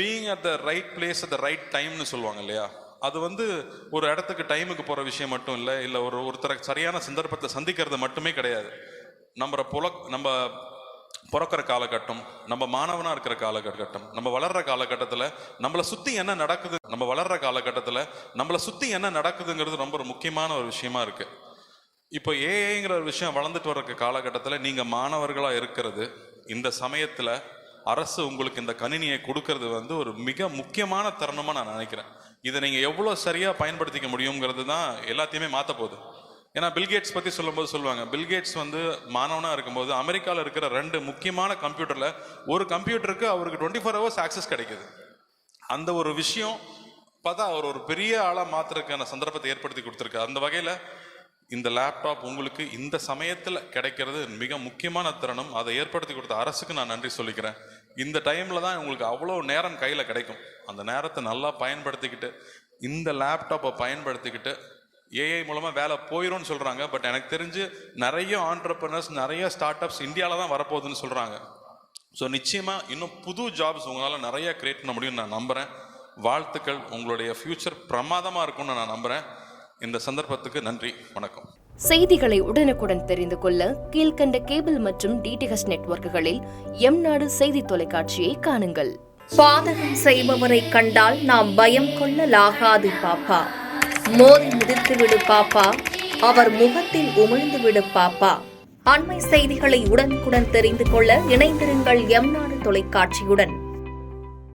Being at the right place at the right டைம்னு சொல்லுவாங்க இல்லையா, அது வந்து ஒரு இடத்துக்கு டைமுக்கு போகிற விஷயம் மட்டும் இல்லை ஒருத்தரை சரியான சந்தர்ப்பத்தை சந்திக்கிறது மட்டுமே கிடையாது. நம்ம பிறக்கிற காலகட்டம், நம்ம மாணவனாக இருக்கிற காலகட்டம், நம்ம வளர்கிற காலகட்டத்தில் நம்மளை சுற்றி என்ன நடக்குதுங்கிறது ரொம்ப ஒரு முக்கியமான ஒரு விஷயமா இருக்குது. இப்போ ஏஐங்கிற ஒரு விஷயம் வளர்ந்துட்டு வர்ற காலகட்டத்தில் நீங்கள் மாணவர்களாக இருக்கிறது, இந்த சமயத்தில் அரசு உங்களுக்கு இந்த கணினியை கொடுக்கறது வந்து ஒரு மிக முக்கியமான தருணமாக நான் நினைக்கிறேன். இதை நீங்கள் எவ்வளோ சரியாக பயன்படுத்திக்க முடியுங்கிறது தான் எல்லாத்தையுமே மாற்ற போகுது. ஏன்னா பில்கேட்ஸ் பற்றி சொல்லும்போது சொல்லுவாங்க, பில்கேட்ஸ் வந்து மாணவனாக இருக்கும்போது அமெரிக்காவில் இருக்கிற 2 முக்கியமான கம்ப்யூட்டரில் ஒரு கம்ப்யூட்டருக்கு அவருக்கு 24 hours ஆக்சஸ் கிடைக்குது. அந்த ஒரு விஷயம் பார்த்தா அவர் ஒரு பெரிய ஆளாக மாற்றுறதுக்கான சந்தர்ப்பத்தை ஏற்படுத்தி கொடுத்துருக்கு. அந்த வகையில் இந்த லேப்டாப் உங்களுக்கு இந்த சமயத்தில் கிடைக்கிறது மிக முக்கியமான தருணம். அதை ஏற்படுத்தி கொடுத்த அரசுக்கு நான் நன்றி சொல்லிக்கிறேன். இந்த டைமில் தான் உங்களுக்கு அவ்வளோ நேரம் கையில் கிடைக்கும். அந்த நேரத்தை நல்லா பயன்படுத்திக்கிட்டு, இந்த லேப்டாப்பை பயன்படுத்திக்கிட்டு, ஏஐ மூலமாக வேலை போயிடும்னு சொல்கிறாங்க. பட் எனக்கு தெரிஞ்சு நிறைய ஆண்டர்பிரனர்ஸ், நிறைய ஸ்டார்ட் அப்ஸ் இந்தியாவில் தான் வரப்போகுதுன்னு சொல்கிறாங்க. ஸோ நிச்சயமாக இன்னும் புது ஜாப்ஸ் உங்களால் நிறைய கிரியேட் பண்ண முடியும்னு நான் நம்புகிறேன். வாழ்த்துக்கள். உங்களுடைய ஃப்யூச்சர் பிரமாதமாக இருக்கும்னு நான் நம்புகிறேன். இந்த சந்தர்ப்பத்துக்கு நன்றி, வணக்கம். செய்திகளை உடனுக்குடன் தெரிந்து கொள்ள கீழ்கண்ட கேபிள் மற்றும் டிடிஹெச் நெட்வொர்க்குகளில் எம்நாடு செய்தி தொலைக்காட்சியை காணுங்கள். பாதகம் செய்பவரை கண்டால் நாம் பயம் கொள்ளலாகாது பாப்பா. மோதி மிதித்துவிடு பாப்பா, அவர் முகத்தில் உமிழ்ந்துவிடு பாப்பா. அண்மை செய்திகளை உடனுக்குடன் தெரிந்து கொள்ள இணைந்திருங்கள் எம்நாடு தொலைக்காட்சியுடன்.